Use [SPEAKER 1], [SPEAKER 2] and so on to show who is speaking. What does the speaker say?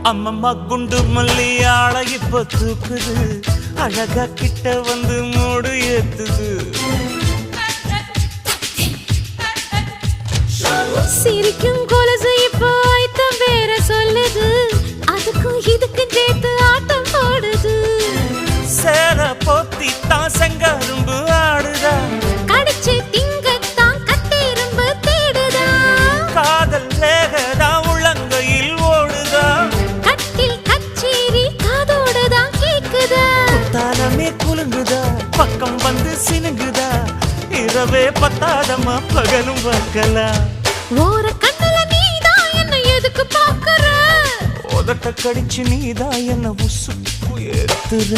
[SPEAKER 1] அம்மம்மா குண்டு மல்லி ஆளை இப்ப தூக்குது அழகா கிட்ட வந்து மூடு ஏத்துது
[SPEAKER 2] சிரிக்கும் கொலுசு இப்போ ஐத்தம் வேற சொல்லுது அதுக்கும் இதுக்கு சேர்த்து ஆட்டம் போடுது
[SPEAKER 1] சேர போத்தி தான் செங்கரும்பு ஆடுதா
[SPEAKER 2] கடிச்சு திங்கத்தான் கட்டெரும்பு தேடுதா
[SPEAKER 1] காதல் லேகதா உள்ளங்கையில் ஓடுதா
[SPEAKER 2] கட்டில் கச்சேரி காதோடுதான் கேக்குதா
[SPEAKER 1] தானமே குலுங்குதா பக்கம் வந்து சினுங்குதா இரவே பத்தாதமா பகலும் பார்க்கலாம்
[SPEAKER 2] ஓர கண்ணுல நீதான் என்ன எதுக்கு பாக்குற
[SPEAKER 1] உதட்ட கடிச்சு நீதான் என்ன உசுப்பு ஏத்துற